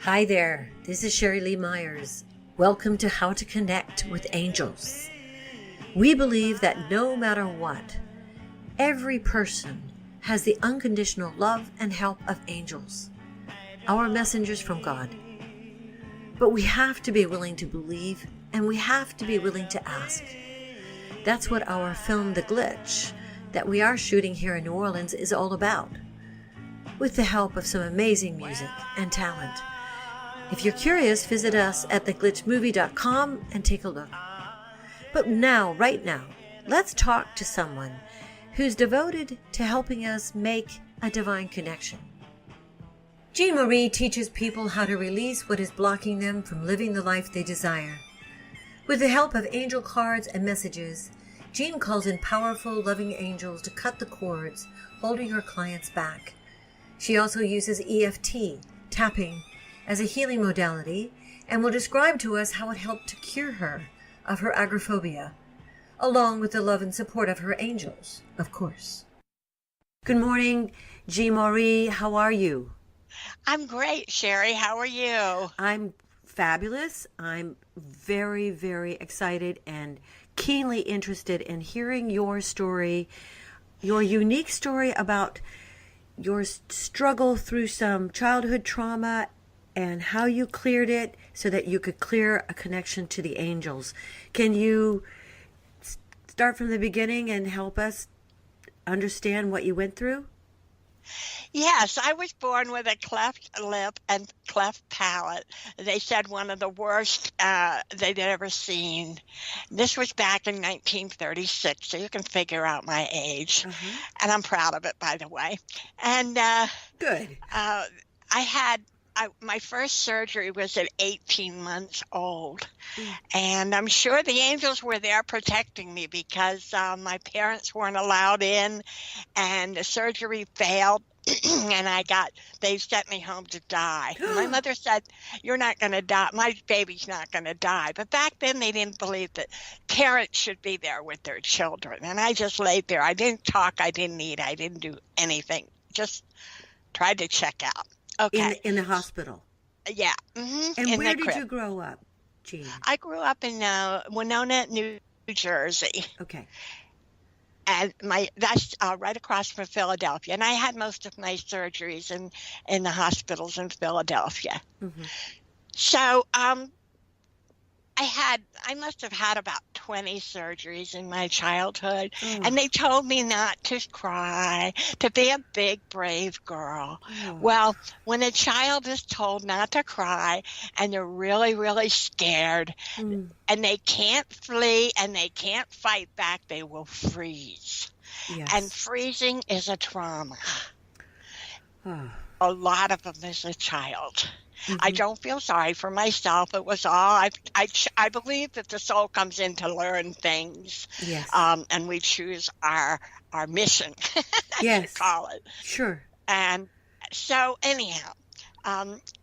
Hi there, this is Sheri Leigh Myers. Welcome to How to Connect with Angels. We believe that no matter what, every person has the unconditional love and help of angels, our messengers from God. But we have to be willing to believe, and we have to be willing to ask. That's what our film, The Glitch, that we are shooting here in New Orleans is all about, with the help of some amazing music and talent. If you're curious, visit us at theglitchmovie.com and take a look. But now, right now, let's talk to someone who's devoted to helping us make a divine connection. Jean-Marie teaches people how to release what is blocking them from living the life they desire. With the help of angel cards and messages, Jean calls in powerful, loving angels to cut the cords holding her clients back. She also uses EFT, tapping, as a healing modality, and will describe to us how it helped to cure her of her agoraphobia, along with the love and support of her angels, of course. Good morning, Jean-Marie. How are you? I'm great, Sheri. How are you? I'm fabulous. I'm very, very excited and keenly interested in hearing your story, your unique story about your struggle through some childhood trauma and how you cleared it so that you could clear a connection to the angels. Can you start from the beginning and help us understand what you went through? Yes, I was born with a cleft lip and cleft palate. They said one of the worst they'd ever seen. This was back in 1936, so you can figure out my age. And I'm proud of it, by the way. And Good. My first surgery was at 18 months old, and I'm sure the angels were there protecting me because my parents weren't allowed in, and the surgery failed, and they sent me home to die. My mother said, "You're not going to die. My baby's not going to die." But back then they didn't believe that parents should be there with their children, and I just laid there. I didn't talk. I didn't eat. I didn't do anything. Just tried to check out. Okay. In the hospital? Yeah. Mm-hmm. And where did you grow up, Jean? I grew up in Winona, New Jersey. Okay. And that's right across from Philadelphia. And I had most of my surgeries in the hospitals in Philadelphia. Mm-hmm. So I must have had about 20 surgeries in my childhood, and they told me not to cry, to be a big, brave girl. Well, when a child is told not to cry and they're really, really scared and they can't flee and they can't fight back, they will freeze. Yes. And freezing is a trauma. A lot of them as a child. Mm-hmm. I don't feel sorry for myself. It was all I believe that the soul comes in to learn things. Yes. And we choose our mission. I should call it. Sure. And so anyhow,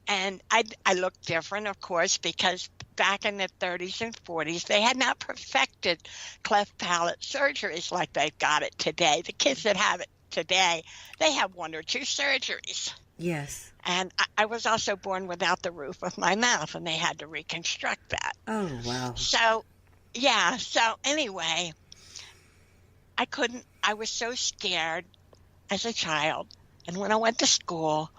and I look different, of course, because back in the 30s and 40s, they had not perfected cleft palate surgeries like they've got it today. The kids that have it today, they have 1 or 2 surgeries. Yes. And I was also born without the roof of my mouth, and they had to reconstruct that. Oh, wow. So, yeah. So anyway, I was so scared as a child. And when I went to school,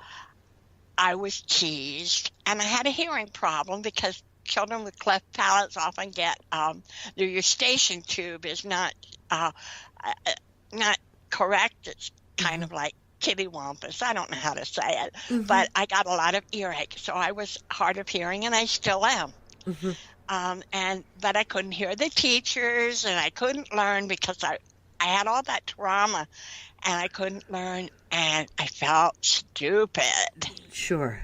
I was teased. And I had a hearing problem because children with cleft palates often get their eustachian tube is not correct. It's kind of like kittywampus. I don't know how to say it, but I got a lot of earache, so I was hard of hearing, and I still am. But I couldn't hear the teachers, and I couldn't learn because I had all that trauma, and I couldn't learn, and I felt stupid. Sure.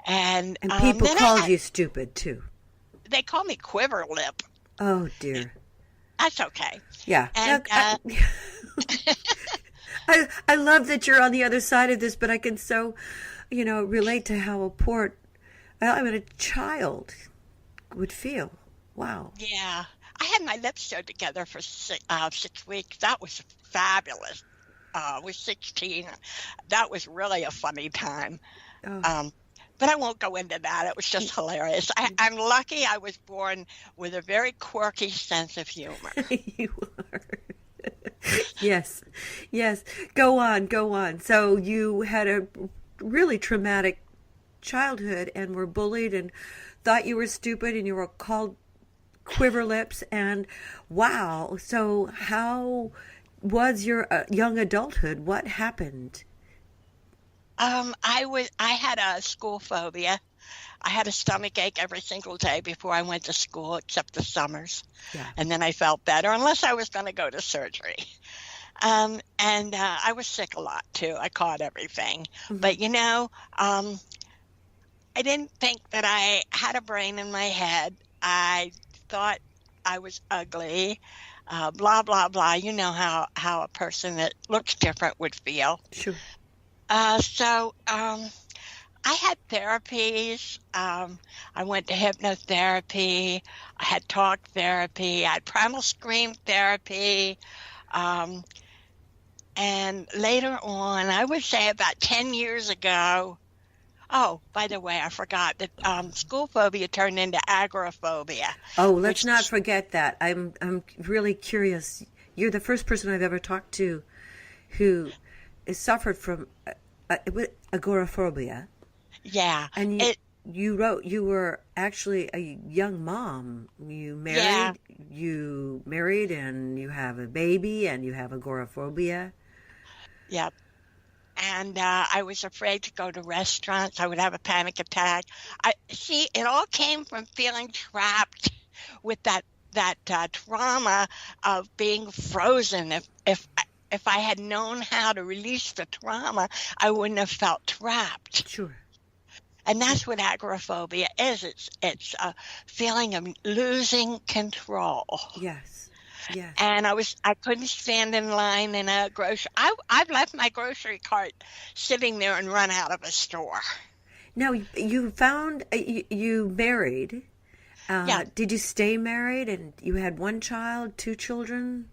And people called you stupid too. They called me quiver lip. Oh dear. That's okay. Yeah. And, I love that you're on the other side of this, but I can so, relate to how a child would feel. Wow. Yeah. I had my lips sewed together for 6 weeks. That was fabulous. I was 16. That was really a funny time. But I won't go into that. It was just hilarious. I'm lucky I was born with a very quirky sense of humor. You are. Yes, yes. Go on, go on. So you had a really traumatic childhood and were bullied and thought you were stupid and you were called quiver lips and wow. So how was your young adulthood? What happened? I had a school phobia. I had a stomach ache every single day before I went to school, except the summers. Yeah. And then I felt better, unless I was going to go to surgery. And I was sick a lot too. I caught everything. Mm-hmm. But I didn't think that I had a brain in my head. I thought I was ugly, blah, blah, blah. You know how a person that looks different would feel. Sure. I had therapies. I went to hypnotherapy. I had talk therapy. I had primal scream therapy. And later on, I would say about 10 years ago, oh, by the way, I forgot that school phobia turned into agoraphobia. Oh, let's not forget that. I'm really curious. You're the first person I've ever talked to who has suffered from agoraphobia. Yeah. And you wrote you were actually a young mom. You married and you have a baby and you have agoraphobia. Yep. And I was afraid to go to restaurants. I would have a panic attack. It all came from feeling trapped with that trauma of being frozen. If I had known how to release the trauma, I wouldn't have felt trapped. Sure. And that's what agoraphobia is. It's a feeling of losing control. Yes. Yes. And I couldn't stand in line in a grocery. I've left my grocery cart sitting there and run out of a store. Now you found you married. Yeah. Did you stay married and you had one child, two children?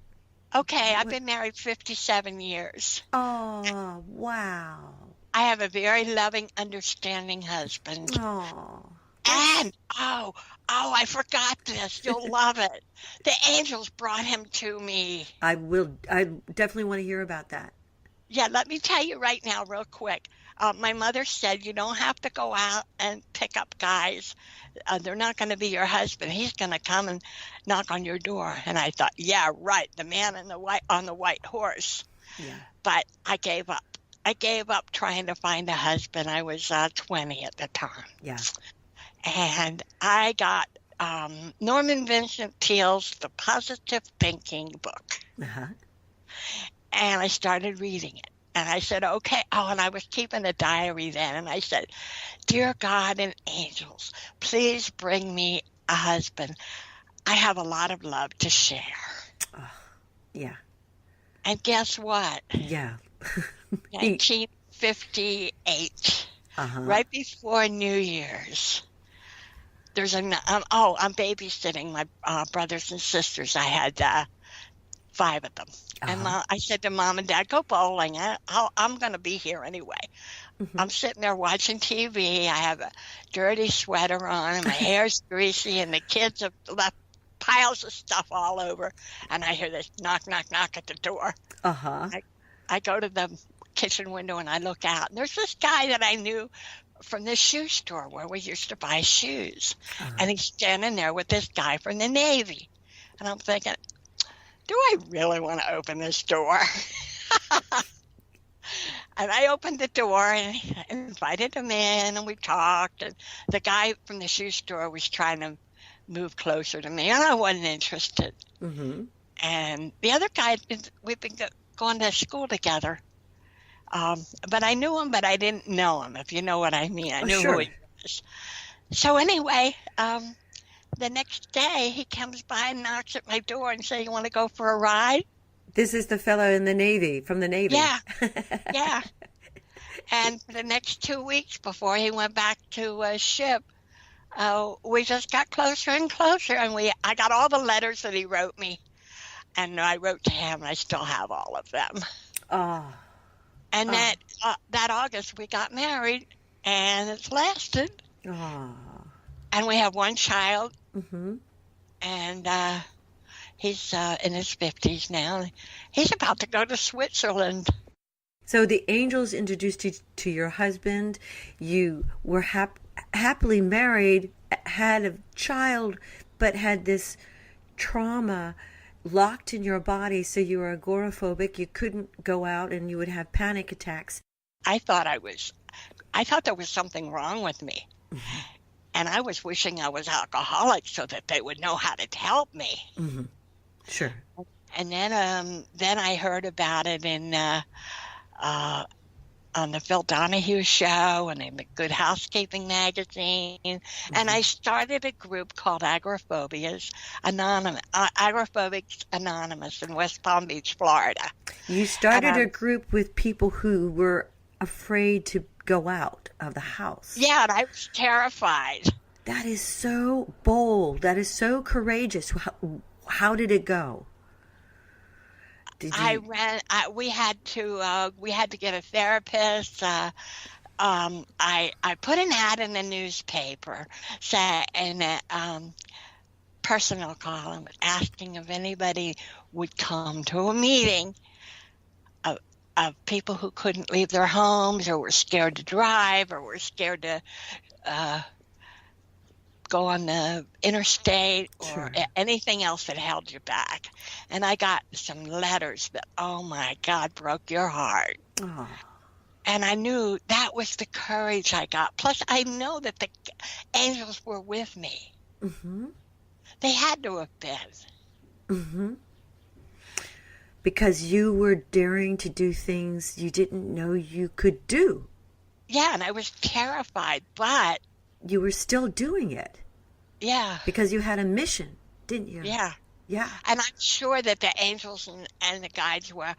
Okay, I've been married 57 years. Oh, wow. I have a very loving, understanding husband. Oh. And, I forgot this. You'll love it. The angels brought him to me. I definitely want to hear about that. Yeah, let me tell you right now, real quick. My mother said you don't have to go out and pick up guys. They're not going to be your husband. He's going to come and knock on your door. And I thought, yeah, right, the man on the white horse. Yeah. But I gave up. I gave up trying to find a husband. I was 20 at the time. Yeah. And I got Norman Vincent Peale's The Positive Thinking book. Uh-huh. And I started reading it. And I said, okay. Oh, and I was keeping a diary then. And I said, dear God and angels, please bring me a husband. I have a lot of love to share. Oh, yeah. And guess what? Yeah. 1958, uh-huh. right before New Year's. I'm babysitting my brothers and sisters. I had 5 of them. Uh-huh. And I said to Mom and Dad, go bowling. I'm going to be here anyway. Mm-hmm. I'm sitting there watching TV. I have a dirty sweater on, and my hair's greasy, and the kids have left piles of stuff all over. And I hear this knock, knock, knock at the door. Uh-huh. I go to the kitchen window, and I look out. And there's this guy that I knew from the shoe store where we used to buy shoes. Uh-huh. And he's standing there with this guy from the Navy. And I'm thinking, do I really want to open this door? And I opened the door and invited him in, and we talked. And the guy from the shoe store was trying to move closer to me, and I wasn't interested. Mm-hmm. And the other guy, we've been going to school together. But I knew him, but I didn't know him, if you know what I mean. I knew who he was. So anyway, the next day, he comes by and knocks at my door and says, you want to go for a ride? This is the fellow in the Navy, from the Navy. Yeah, yeah. And for the next 2 weeks before he went back to ship, we just got closer and closer. And I got all the letters that he wrote me. And I wrote to him, and I still have all of them. Oh. And that August, we got married. and it's lasted. Ah. And we have one child, Mm-hmm. and he's in his 50s now. He's about to go to Switzerland. So the angels introduced you to your husband. You were happily married, had a child, but had this trauma locked in your body, so you were agoraphobic. You couldn't go out, and you would have panic attacks. I thought there was something wrong with me. Mm-hmm. And I was wishing I was alcoholic so that they would know how to help me. Mm-hmm. Sure. And then I heard about it in on the Phil Donahue show and in the Good Housekeeping magazine. Mm-hmm. And I started a group called Agoraphobics Anonymous in West Palm Beach, Florida. You started a group with people who were afraid to go out of the house. Yeah, and I was terrified. That is so bold. That is so courageous. How did it go? We had to get a therapist. I put an ad in the newspaper, in a personal column, asking if anybody would come to a meeting of people who couldn't leave their homes, or were scared to drive, or were scared to go on the interstate, or Sure. anything else that held you back. And I got some letters that, oh my God, broke your heart. Oh. And I knew that was the courage I got. Plus, I know that the angels were with me. Mm-hmm. They had to have been. Mm-hmm. Because you were daring to do things you didn't know you could do. Yeah, and I was terrified, but you were still doing it. Yeah. Because you had a mission, didn't you? Yeah. Yeah. And I'm sure that the angels and the guides were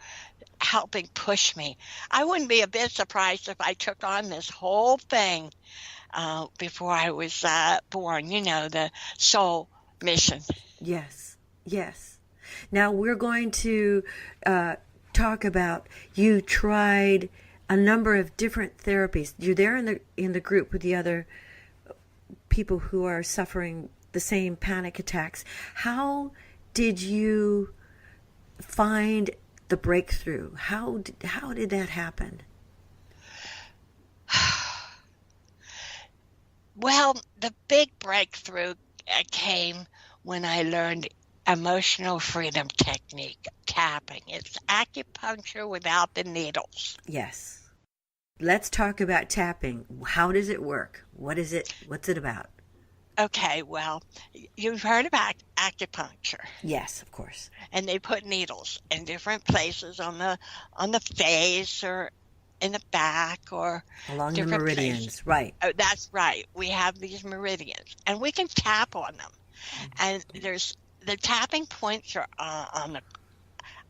helping push me. I wouldn't be a bit surprised if I took on this whole thing before I was born, the soul mission. Yes. Yes. Now we're going to talk about, you tried a number of different therapies. You're there in the group with the other people who are suffering the same panic attacks. How did you find the breakthrough? How did that happen? Well, the big breakthrough came when I learned emotional freedom technique, tapping. It's acupuncture without the needles. Yes. Let's talk about tapping. How does it work? What is it? What's it about? Okay, well, you've heard about acupuncture. Yes, of course. And they put needles in different places on the face, or in the back, or along the meridians, places. Right. Oh, that's right. We have these meridians, and we can tap on them. And the tapping points are on the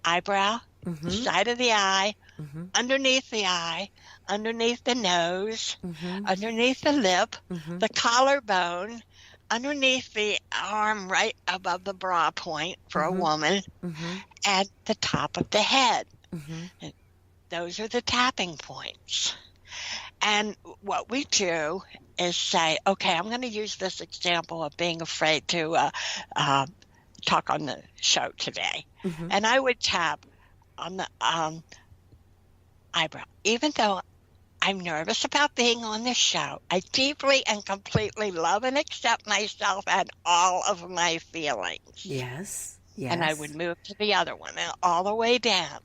eyebrow, mm-hmm. the side of the eye, mm-hmm. underneath the eye, underneath the nose, mm-hmm. underneath the lip, mm-hmm. the collarbone, underneath the arm right above the bra point for mm-hmm. a woman, mm-hmm. and the top of the head. Mm-hmm. And those are the tapping points. And what we do is say, okay, I'm going to use this example of being afraid to talk on the show today. Mm-hmm. And I would tap on the eyebrow. Even though I'm nervous about being on this show, I deeply and completely love and accept myself and all of my feelings. Yes. Yes. And I would move to the other one and all the way down.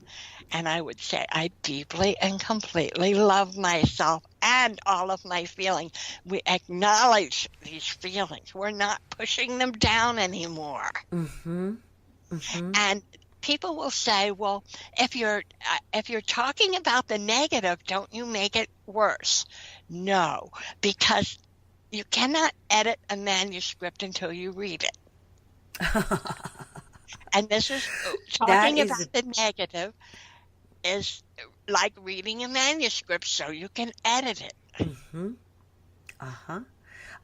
And I would say, I deeply and completely love myself and all of my feelings. We acknowledge these feelings. We're not pushing them down anymore. Mm-hmm. Mm-hmm. And people will say, well, if you're talking about the negative, don't you make it worse? No, because you cannot edit a manuscript until you read it. And this is talking about the negative is like reading a manuscript so you can edit it. Mm-hmm. Uh-huh.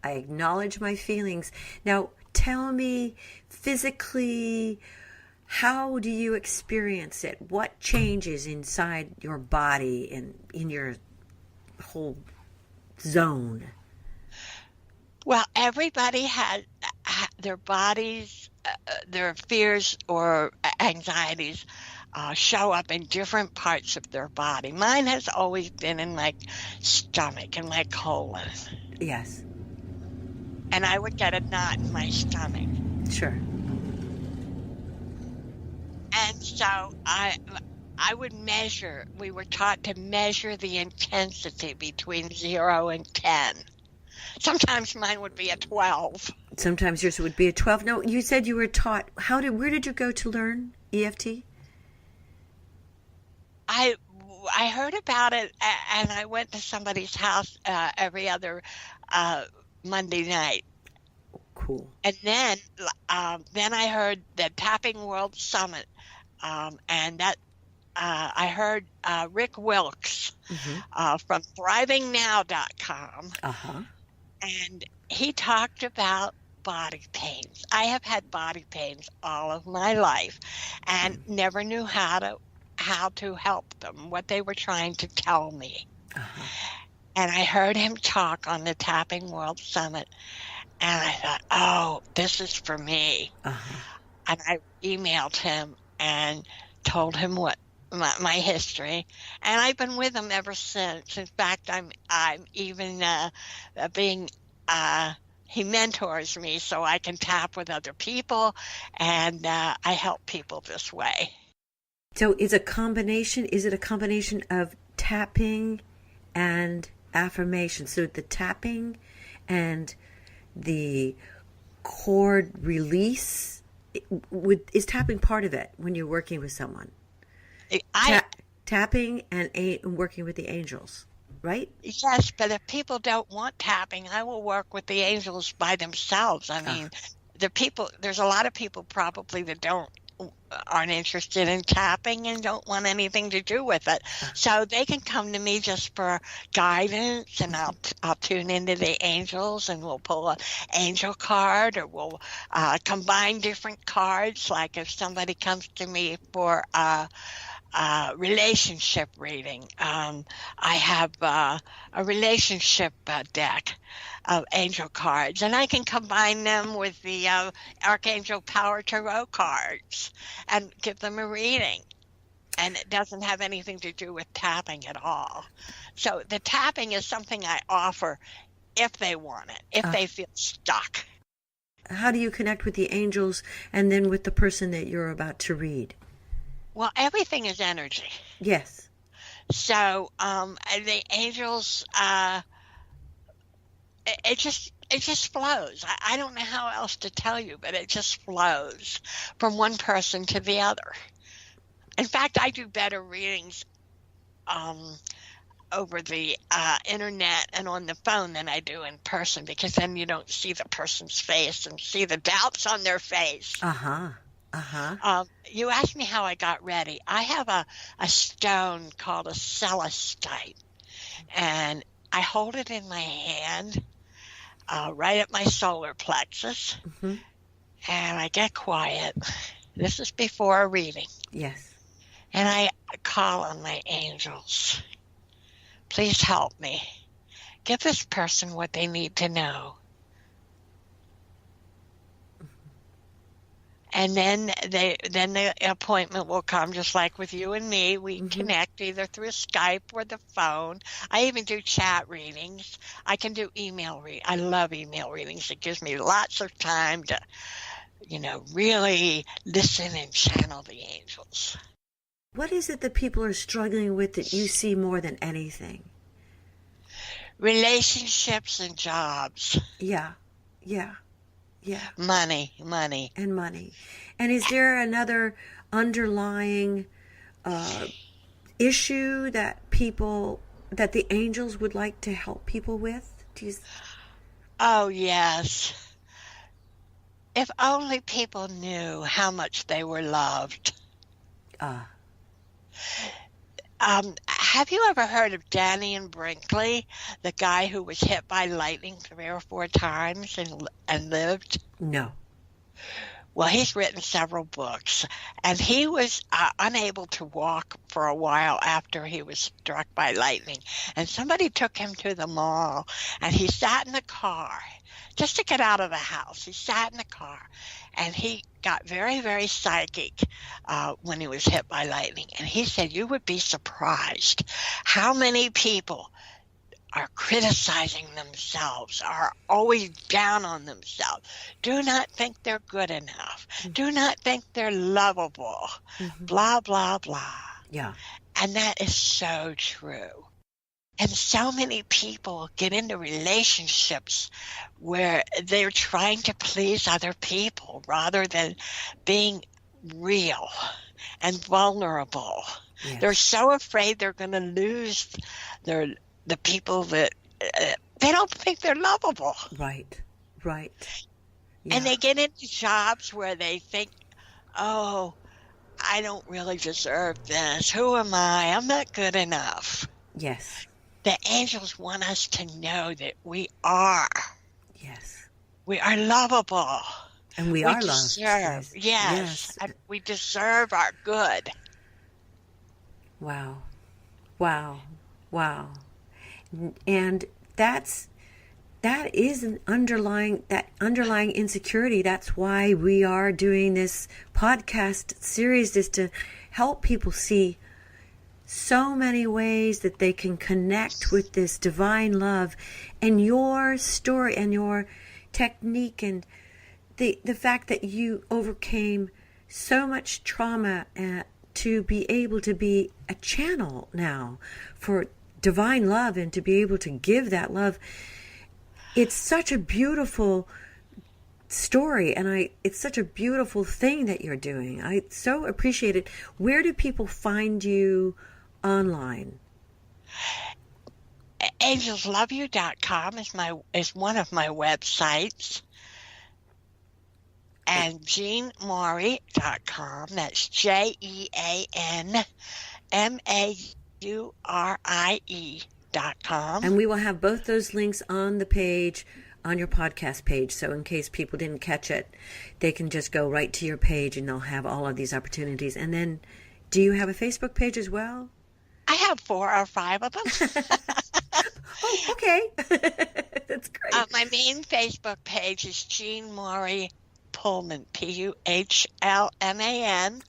I acknowledge my feelings. Now, tell me physically, how do you experience it? What changes inside your body and in your whole zone? Well, everybody had their bodies, their fears or anxieties show up in different parts of their body. Mine has always been in my stomach and my colon. Yes. And I would get a knot in my stomach. Sure. And so I would measure, we were taught to measure the intensity between 0 and 10. Sometimes mine would be a 12. Sometimes yours would be a 12. No, you said you were taught. Where did you go to learn EFT? I heard about it, and I went to somebody's house every other Monday night. Cool. And then I heard the Tapping World Summit, and that I heard Rick Wilkes from ThrivingNow.com, and he talked about body pains. I have had body pains all of my life, and never knew how to help them, what they were trying to tell me. And I heard him talk on the Tapping World Summit, and I thought, oh, this is for me. And I emailed him and told him what my history, and I've been with him ever since. In fact, I'm even being he mentors me so I can tap with other people, and I help people this way. So is it a combination of tapping and affirmation? So the tapping and the cord release, is tapping part of it when you're working with someone? Tapping and working with the angels, right? Yes, but if people don't want tapping, I will work with the angels by themselves. I mean, there's a lot of people probably that aren't interested in tapping and don't want anything to do with it. So they can come to me just for guidance, and I'll tune into the angels, and we'll pull an angel card, or we'll combine different cards. Like if somebody comes to me for relationship reading, I have a relationship deck of angel cards, and I can combine them with the Archangel Power Tarot cards and give them a reading. And it doesn't have anything to do with tapping at all. So the tapping is something I offer if they want it, if they feel stuck. How do you connect with the angels and then with the person that you're about to read? Well, everything is energy. Yes. So the angels, it just flows. I don't know how else to tell you, but it just flows from one person to the other. In fact, I do better readings over the internet and on the phone than I do in person, because then you don't see the person's face and see the doubts on their face. You asked me how I got ready. I have a stone called a celestite, and I hold it in my hand right at my solar plexus, and I get quiet. This is before a reading. Yes. And I call on my angels. Please help me. Give this person what they need to know. And then the appointment will come, just like with you and me. We connect either through Skype or the phone. I even do chat readings. I can do email readings. I love email readings. It gives me lots of time to, really listen and channel the angels. What is it that people are struggling with that you see more than anything? Relationships and jobs. Yeah. Money. And money. And is there another underlying issue that the angels would like to help people with? Oh, yes. If only people knew how much they were loved. Have you ever heard of Danny and Brinkley, the guy who was hit by lightning 3 or 4 times and lived? No. Well, he's written several books, and he was unable to walk for a while after he was struck by lightning. And somebody took him to the mall, and he sat in the car just to get out of the house. He sat in the car, and he got very, very psychic when he was hit by lightning. And he said, you would be surprised how many people are criticizing themselves, are always down on themselves, do not think they're good enough, do not think they're lovable, blah, blah, blah. Yeah. And that is so true. And so many people get into relationships where they're trying to please other people rather than being real and vulnerable. Yes. They're so afraid they're going to lose the people that they don't think they're lovable. Right. Yeah. And they get into jobs where they think, oh, I don't really deserve this. Who am I? I'm not good enough. Yes. The angels want us to know that we are. Yes. We are lovable. And we are loved. Yes. And we deserve our good. Wow. And that is an underlying insecurity. That's why we are doing this podcast series, is to help people see so many ways that they can connect with this divine love. And your story and your technique and the fact that you overcame so much trauma to be able to be a channel now for divine love and to be able to give that love. It's such a beautiful story, and it's such a beautiful thing that you're doing. I so appreciate it. Where do people find you online? AngelsLoveYou.com is one of my websites. And JeanMaurie.com, that's JeanMaurie.com. And we will have both those links on the page, on your podcast page. So in case people didn't catch it, they can just go right to your page and they'll have all of these opportunities. And then, do you have a Facebook page as well? I have 4 or 5 of them. Oh, okay. That's great. My main Facebook page is Jean Maurie Puhlman, Puhlman.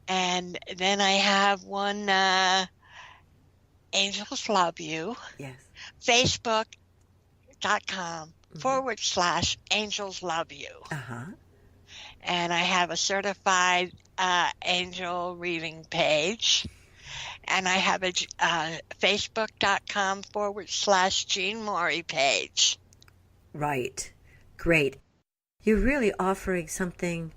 And then I have one, Angels Love You. Yes. Facebook.com /Angels Love You. And I have a certified angel reading page. And I have a Facebook.com /Jean Maurie page. Right. Great. You're really offering something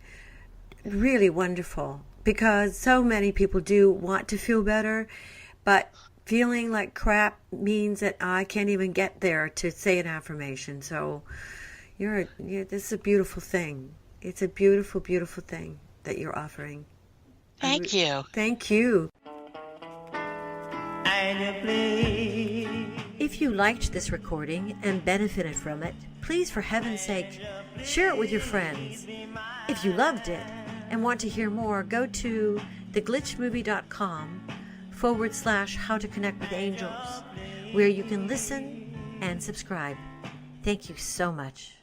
really wonderful, because so many people do want to feel better, but feeling like crap means that I can't even get there to say an affirmation. So this is a beautiful thing. It's a beautiful, beautiful thing that you're offering. Thank you. Thank you. If you liked this recording and benefited from it, please, for heaven's sake, share it with your friends. If you loved it and want to hear more, go to theglitchmovie.com /How to Connect with Angels, where you can listen and subscribe. Thank you so much.